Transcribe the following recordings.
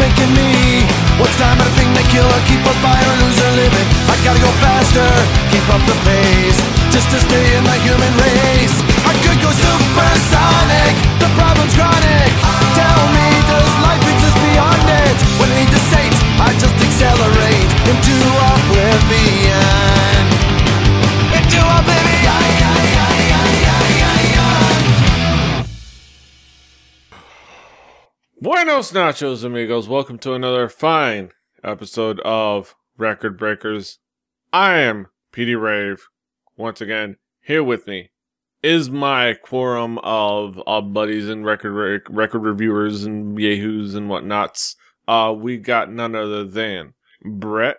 making me. What's time at a thing they kill or keep a buy or lose or living? I gotta go faster, keep up the pace, just to stay in the human race. I could go supersonic, the problem's chronic. Tell me, does life exist beyond it? When I need to sate, I just accelerate into oblivion. Into oblivion. Buenos nachos, amigos. Welcome to another fine episode of Record Breakers. I am PD Rave. Once again, here with me is my quorum of buddies and record reviewers and yahoos and whatnots. We got none other than Brett.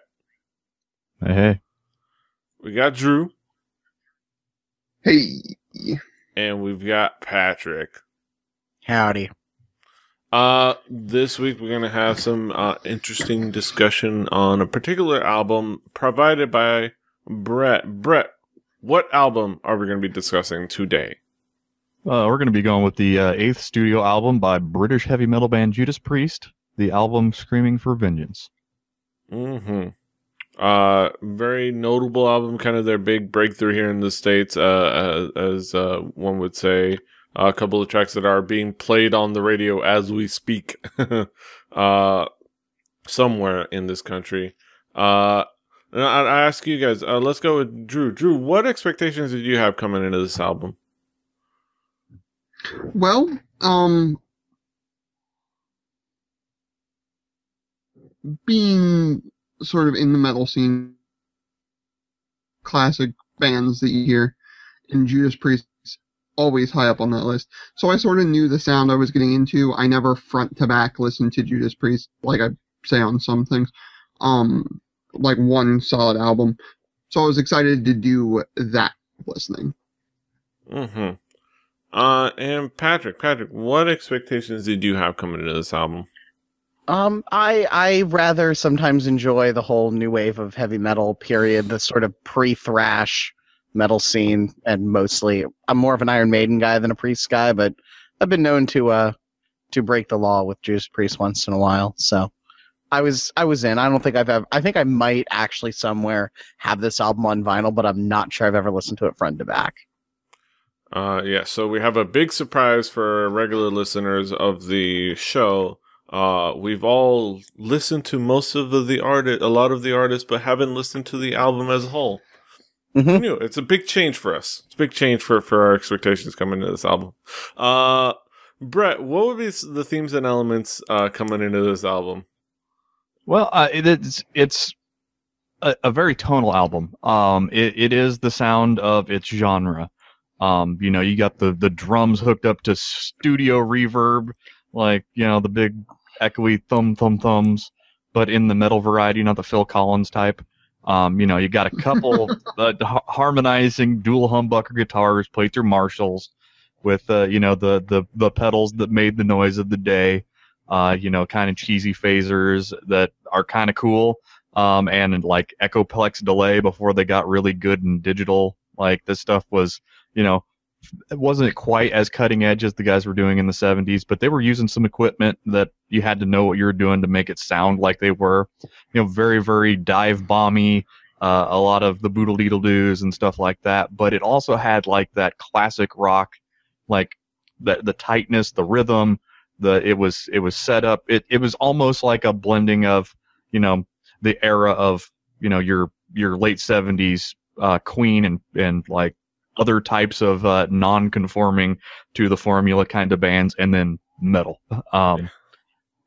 Hey. We got Drew. Hey. And we've got Patrick. Howdy. This week we're going to have some interesting discussion on a particular album provided by Brett. Brett, what album are we going to be discussing today? We're going to be going with the 8th studio album by British heavy metal band Judas Priest, the album Screaming for Vengeance. Very notable album, kind of their big breakthrough here in the States, as one would say. A couple of tracks that are being played on the radio as we speak somewhere in this country. And I ask you guys, let's go with Drew. Drew, what expectations did you have coming into this album? Well, being sort of in the metal scene, classic bands that you hear, and Judas Priest always high up on that list. So I sort of knew the sound I was getting into. I never front to back listened to Judas Priest, like I say on some things, like one solid album. So I was excited to do that listening. And Patrick, what expectations did you have coming into this album? I rather sometimes enjoy the whole new wave of heavy metal period, the sort of pre-thrash metal scene, and mostly I'm more of an Iron Maiden guy than a Priest guy, but I've been known to break the law with Judas Priest once in a while, so I was in. I don't think I think I might actually somewhere have this album on vinyl, but I'm not sure I've ever listened to it front to back. Yeah, so we have a big surprise for regular listeners of the show. We've all listened to a lot of the artists, but haven't listened to the album as a whole. Mm-hmm. It's a big change for us. It's a big change for our expectations coming into this album. Brett, what would be the themes and elements coming into this album? Well, it's a very tonal album. It is the sound of its genre. You got the drums hooked up to studio reverb, like, the big echoey thums, but in the metal variety, not the Phil Collins type. You got a couple harmonizing dual humbucker guitars played through Marshalls with, the pedals that made the noise of the day, kind of cheesy phasers that are kind of cool, and like Echoplex delay before they got really good in digital. Like, this stuff was, it wasn't quite as cutting edge as the guys were doing in the 70s, but they were using some equipment that you had to know what you were doing to make it sound like they were, very, very dive bomby, a lot of the boodle-deedle-doos and stuff like that. But it also had like that classic rock, like the tightness, the rhythm, it was set up. It was almost like a blending of, the era of, your late 70s Queen and like other types of non-conforming to the formula kind of bands, and then metal.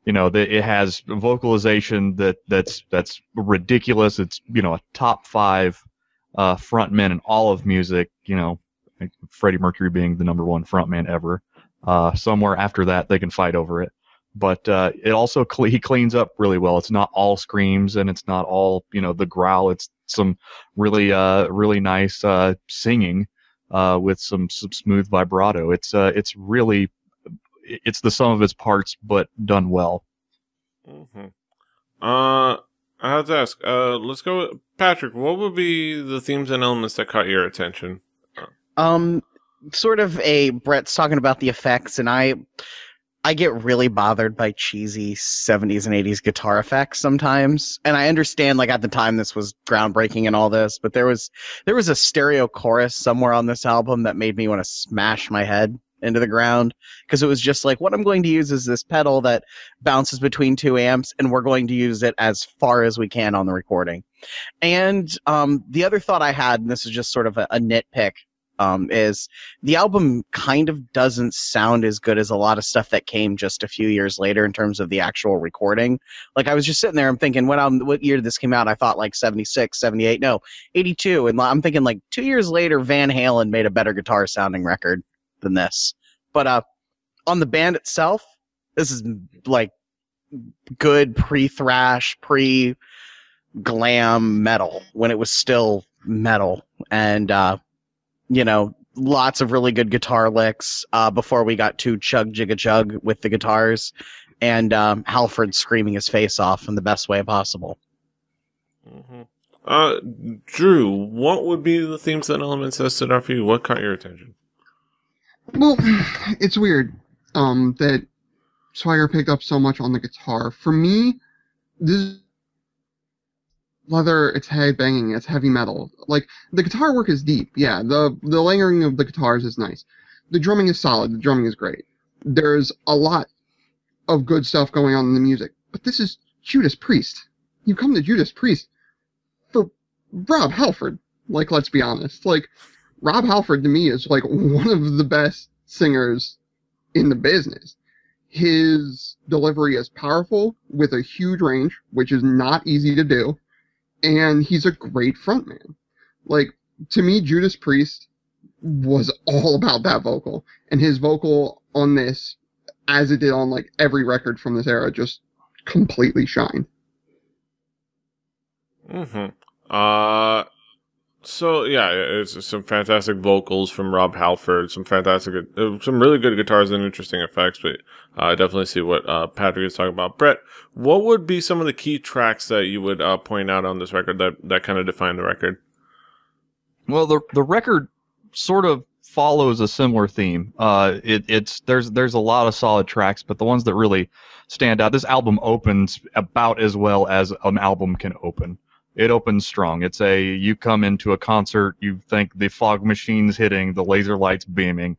It has vocalization that's ridiculous. It's a top 5 frontman in all of music. Freddie Mercury being the number 1 frontman ever. Somewhere after that, they can fight over it. But it also he cleans up really well. It's not all screams, and it's not all the growl. It's some really really nice singing. With some smooth vibrato. It's really the sum of its parts, but done well. Mm-hmm. I have to ask. Let's go with Patrick. What would be the themes and elements that caught your attention? Sort of Brett's talking about the effects, and I get really bothered by cheesy 70s and 80s guitar effects sometimes. And I understand, like, at the time this was groundbreaking and all this, but there was a stereo chorus somewhere on this album that made me want to smash my head into the ground, because it was just like, what I'm going to use is this pedal that bounces between 2 amps, and we're going to use it as far as we can on the recording. And the other thought I had, and this is just sort of a nitpick, is the album kind of doesn't sound as good as a lot of stuff that came just a few years later in terms of the actual recording. Like, I was just sitting there, I'm thinking, what year did this come out? I thought like 76, 78, no, 82. And I'm thinking like 2 years later, Van Halen made a better guitar sounding record than this. But on the band itself, this is like good pre-thrash, pre-glam metal when it was still metal. And, lots of really good guitar licks before we got too chug jigga chug with the guitars, and Halford screaming his face off in the best way possible. Mm-hmm. Drew, what would be the themes and elements that stood out for you? What caught your attention? Well, it's weird that Swagger picked up so much on the guitar. For me, this leather, it's headbanging, it's heavy metal. Like, the guitar work is deep, yeah. The layering of the guitars is nice. The drumming is solid, the drumming is great. There's a lot of good stuff going on in the music. But this is Judas Priest. You come to Judas Priest for Rob Halford. Like, let's be honest. Like, Rob Halford, to me, is like one of the best singers in the business. His delivery is powerful with a huge range, which is not easy to do. And he's a great frontman. Like, to me, Judas Priest was all about that vocal. And his vocal on this, as it did on, like, every record from this era, just completely shined. Mm-hmm. So, yeah, it's some fantastic vocals from Rob Halford, some really good guitars and interesting effects, but I definitely see what Patrick is talking about. Brett, what would be some of the key tracks that you would point out on this record that kind of define the record? Well, the record sort of follows a similar theme. There's a lot of solid tracks, but the ones that really stand out, this album opens about as well as an album can open. It opens strong. You come into a concert, you think the fog machine's hitting, the laser lights beaming,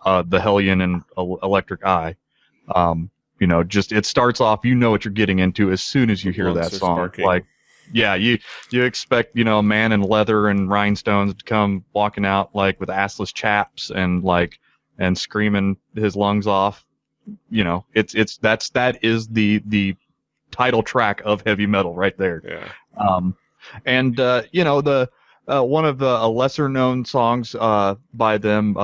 the Hellion and Electric Eye. It starts off, you know what you're getting into as soon as you hear that song. Sparking. Like, yeah, you expect, a man in leather and rhinestones to come walking out, like, with assless chaps and screaming his lungs off. That is the title track of heavy metal right there. Yeah. One of the lesser known songs by them,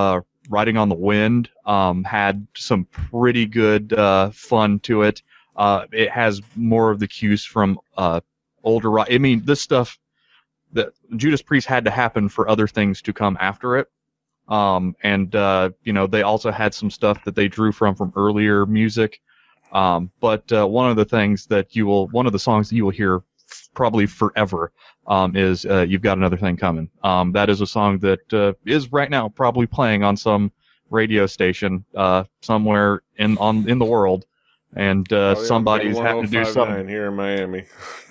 Riding on the Wind, had some pretty good fun to it. It has more of the cues from older rock. I mean, this stuff that Judas Priest had to happen for other things to come after it. They also had some stuff that they drew from earlier music. But one of the songs that you will hear probably forever is You've Got Another Thing Coming. That is a song that is right now probably playing on some radio station somewhere in the world, and somebody's having to do something here in Miami.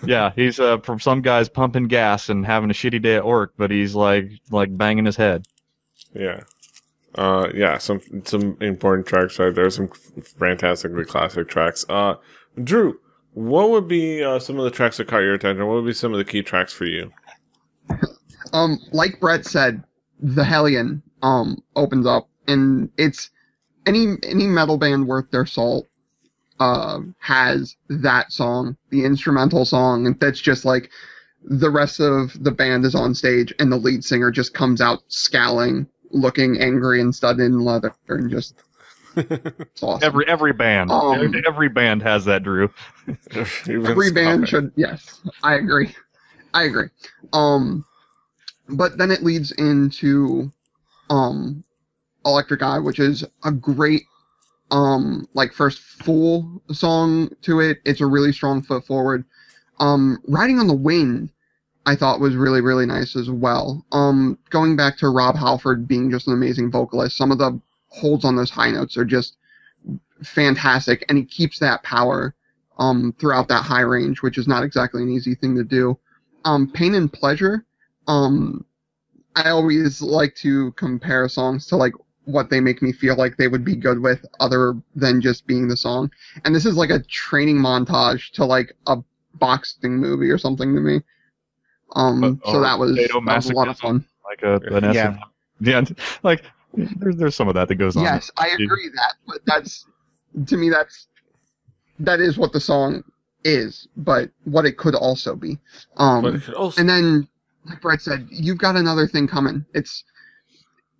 Yeah, he's from some guy's pumping gas and having a shitty day at work, but he's like banging his head. Yeah. Some important tracks right there. Some fantastically classic tracks. Drew, what would be some of the tracks that caught your attention? What would be some of the key tracks for you? Like Brett said, the Hellion opens up, and it's any metal band worth their salt has that song, the instrumental song, and that's just like the rest of the band is on stage, and the lead singer just comes out scowling, looking angry and studded in leather, and just it's awesome. Every band has that, Drew. Every band should. Yes, I agree. But then it leads into Electric Eye, which is a great first full song to it. It's a really strong foot forward. Riding on the Wind, I thought was really, really nice as well. Going back to Rob Halford being just an amazing vocalist, some of the holds on those high notes are just fantastic, and he keeps that power throughout that high range, which is not exactly an easy thing to do. Pain and Pleasure, I always like to compare songs to like what they make me feel like they would be good with other than just being the song. And this is like a training montage to like a boxing movie or something to me. So that was a lot of fun. Like an Yeah. yeah, like there's some of that goes on. Yes, I agree that, but that's, to me, that is what the song is, but what it could also be. But it could also- And then, like Brett said, You've Got Another Thing Coming.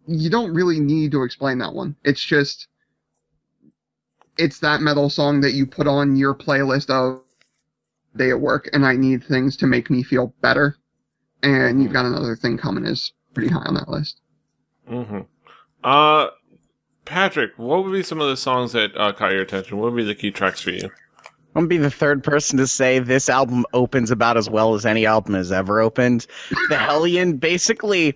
You don't really need to explain that one. It's that metal song that you put on your playlist of day at work, and I need things to make me feel better. And You've Got Another Thing Coming is pretty high on that list. Mm-hmm. Patrick, what would be some of the songs that caught your attention? What would be the key tracks for you? I'm gonna be the third person to say this album opens about as well as any album has ever opened. The Hellion, basically,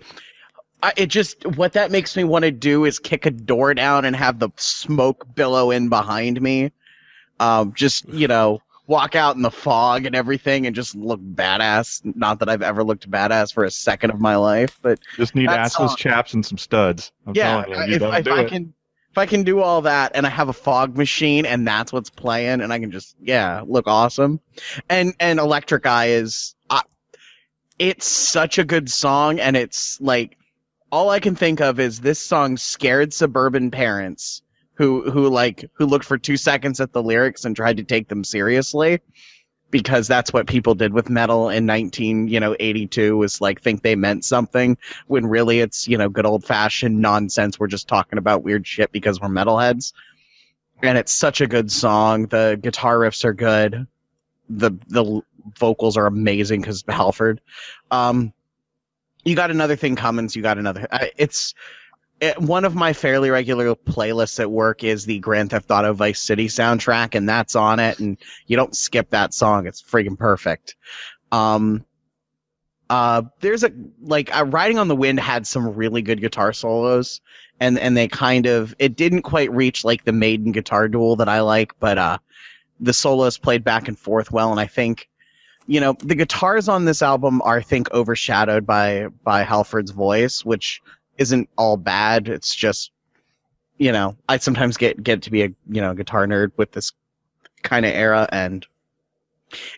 what that makes me want to do is kick a door down and have the smoke billow in behind me. Walk out in the fog and everything and just look badass. Not that I've ever looked badass for a second of my life, but Just need that assless song- chaps and some studs. I'm telling you, if I can do all that and I have a fog machine and that's what's playing and I can just look awesome. And Electric Eye it's such a good song, and it's like all I can think of is this song scared suburban parents who looked for 2 seconds at the lyrics and tried to take them seriously, because that's what people did with metal in 1982, was like think they meant something when really it's, good old fashioned nonsense. We're just talking about weird shit because we're metalheads. And it's such a good song. The guitar riffs are good. The vocals are amazing because of Halford. You Got Another Thing Coming. One of my fairly regular playlists at work is the Grand Theft Auto Vice City soundtrack, and that's on it, and you don't skip that song. It's freaking perfect. There's Riding on the Wind had some really good guitar solos, and they it didn't quite reach like the Maiden guitar duel that I like, but the solos played back and forth well, and I think the guitars on this album are, I think, overshadowed by Halford's voice, which isn't all bad. It's just, I sometimes get to be a guitar nerd with this kind of era, and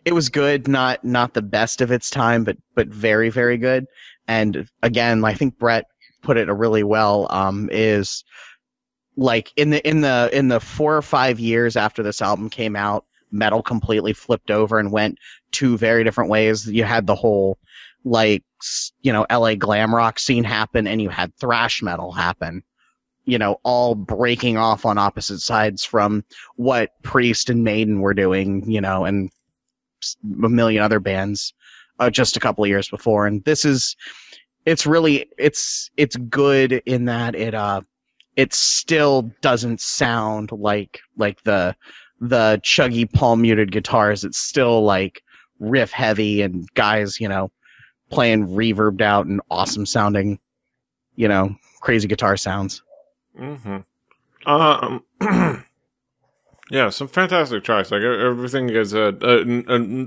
it was good, not the best of its time, but very, very good. And again, I think Brett put it really well. Is like in the 4 or 5 years after this album came out, metal completely flipped over and went 2 very different ways. You had the whole LA glam rock scene happen, and you had thrash metal happen, all breaking off on opposite sides from what Priest and Maiden were doing, and a million other bands just a couple of years before. And it's good in that it still doesn't sound like the chuggy palm muted guitars. It's still like riff heavy and guys, playing reverbed out and awesome sounding, crazy guitar sounds. Mm-hmm. Yeah, some fantastic tracks. Like everything you guys said.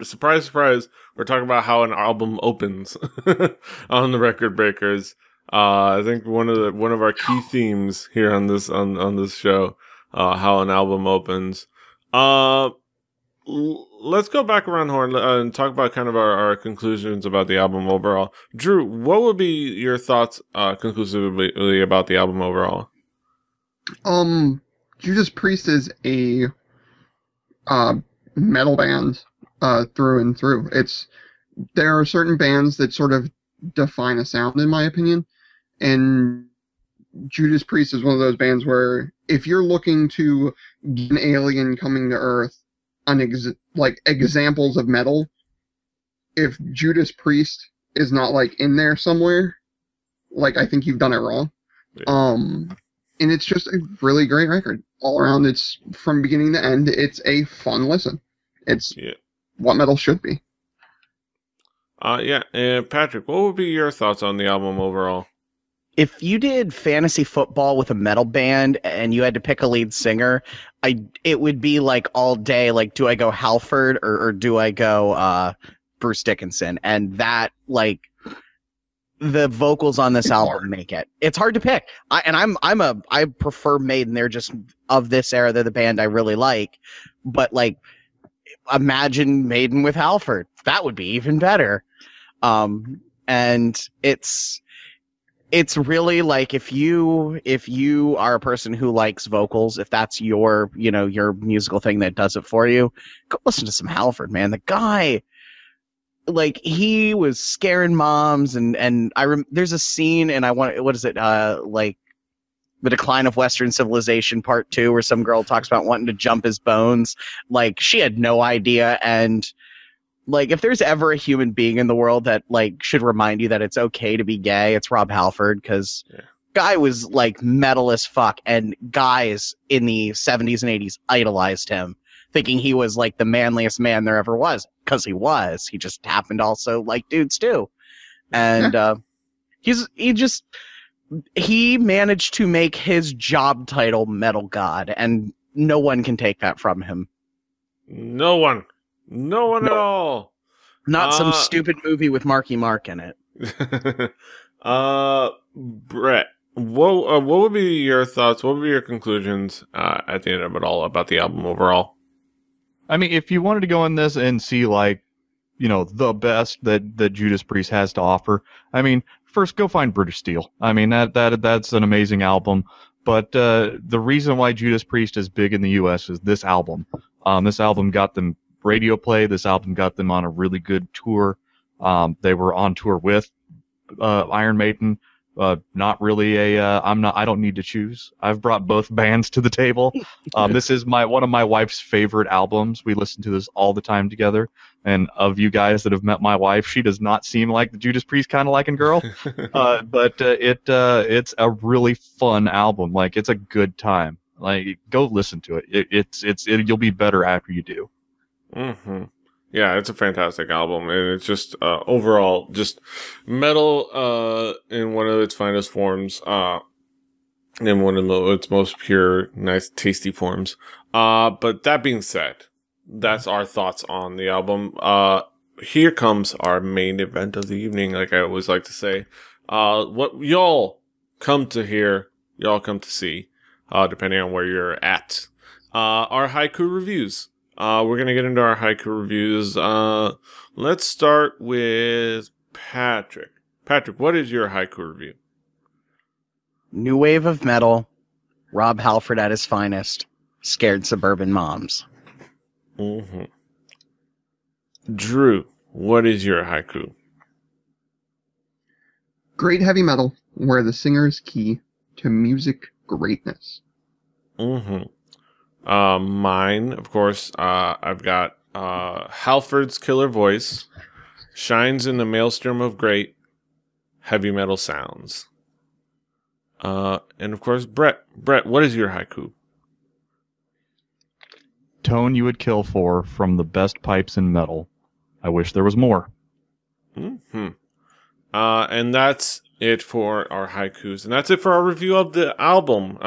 Surprise, surprise. We're talking about how an album opens on the Record Breakers. I think one of our key themes here on this show, how an album opens. Let's go back around the horn and talk about kind of our conclusions about the album overall. Drew, what would be your thoughts conclusively about the album overall? Judas Priest is a metal band through and through. There are certain bands that sort of define a sound, in my opinion, and Judas Priest is one of those bands where if you're looking to get an alien coming to Earth on examples of metal, if Judas Priest is not in there somewhere, I think you've done it wrong. Yeah. And it's just a really great record all around. It's from beginning to end. It's a fun listen. It's what metal should be. And Patrick, what would be your thoughts on the album overall? if you did fantasy football with a metal band and you had to pick a lead singer, it would be like all day. Like, do I go Halford or do I go Bruce Dickinson? And that, like, the vocals on this album make it. It's hard to pick. I prefer Maiden. They're just of this era. They're the band I really like. But like, imagine Maiden with Halford. That would be even better. And it's really like if you are a person who likes vocals, if that's your musical thing that does it for you, go listen to some Halford, man. The guy, like, he was scaring moms, and there's a scene, and what is it, like The Decline of Western Civilization Part 2, where some girl talks about wanting to jump his bones. Like, she had no idea, and like, if there's ever a human being in the world that like should remind you that it's okay to be gay, it's Rob Halford, because guy was like metal as fuck, and guys in the 70s and 80s idolized him, thinking he was like the manliest man there ever was, because he was. He just happened to also like dudes too, and he managed to make his job title Metal God, and no one can take that from him. No one at all. Not some stupid movie with Marky Mark in it. Brett, what would be your thoughts? What would be your conclusions at the end of it all about the album overall? I mean, if you wanted to go in this and see, like, the best that Judas Priest has to offer, I mean, first go find British Steel. I mean, that's an amazing album. But the reason why Judas Priest is big in the U.S. is this album. This album got them radio play. This album got them on a really good tour. They were on tour with Iron Maiden. Not really I don't need to choose. I've brought both bands to the table. This is one of my wife's favorite albums. We listen to this all the time together. And of you guys that have met my wife, she does not seem like the Judas Priest kind of liking girl. But it's a really fun album. Like, it's a good time. Like, go listen to it. You'll be better after you do. Mm-hmm. Yeah, it's a fantastic album, and it's just overall just metal in one of its finest forms, in one of its most pure, nice, tasty forms. But that being said, that's our thoughts on the album. Here comes our main event of the evening, like I always like to say. What y'all come to hear, y'all come to see, depending on where you're at. Our haiku reviews. We're going to get into our haiku reviews. Let's start with Patrick. Patrick, what is your haiku review? New wave of metal, Rob Halford at his finest, scared suburban moms. Mm-hmm. Drew, what is your haiku? Great heavy metal, where the singer is key to music greatness. Mm-hmm. Mine, of course, I've got Halford's killer voice shines in the maelstrom of great heavy metal sounds. And of course, Brett, what is your haiku? Tone you would kill for from the best pipes in metal. I wish there was more. Mm-hmm. And that's it for our haikus, and that's it for our review of the album.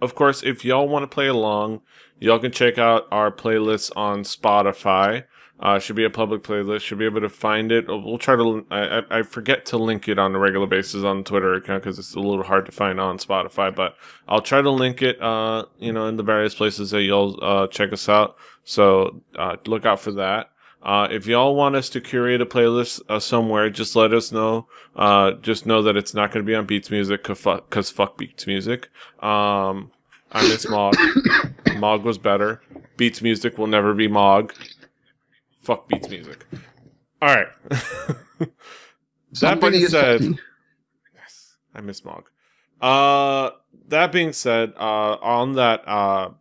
Of course, if y'all want to play along, y'all can check out our playlist on Spotify. Should be a public playlist. Should be able to find it. We'll try to. I forget to link it on a regular basis on the Twitter account because it's a little hard to find on Spotify. But I'll try to link it. In the various places that y'all check us out. So look out for that. If y'all want us to curate a playlist somewhere, just let us know. Just know that it's not going to be on Beats Music because fuck Beats Music. I miss Mog. Mog was better. Beats Music will never be Mog. Fuck Beats Music. All right. That being said, yes, I miss Mog. That being said, on that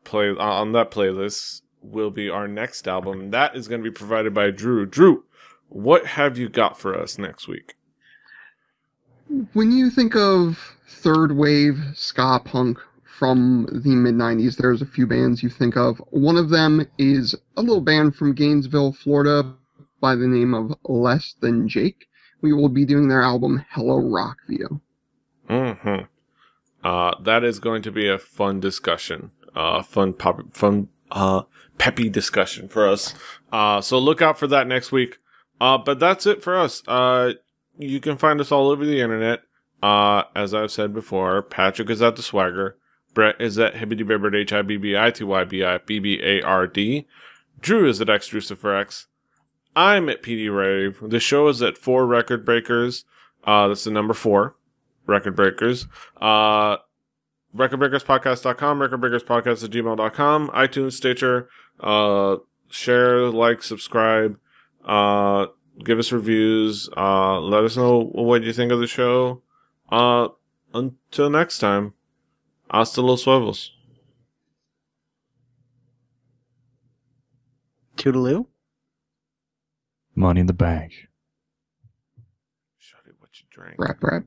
playlist will be our next album. That is going to be provided by Drew. Drew, what have you got for us next week? When you think of third wave ska punk from the mid-90s, there's a few bands you think of. One of them is a little band from Gainesville, Florida by the name of Less Than Jake. We will be doing their album Hello Rockville. Mm-hmm. That is going to be a fun discussion. Peppy discussion for us. So look out for that next week. But that's it for us. You can find us all over the internet. As I've said before, Patrick is at the Swagger. Brett is at Hibbitybibbard, HIBBITYBIBBARD. Drew is at XDruciferX. I'm at PD Rave. The show is at 4 Record Breakers. That's the number 4 Record Breakers. RecordBreakersPodcast.com, RecordBreakersPodcast@gmail.com, iTunes, Stitcher. Share, like, subscribe. Give us reviews. Let us know what you think of the show. Until next time, hasta los huevos. Toodaloo. Money in the bank. Shut it, what you drank. Rap, rap.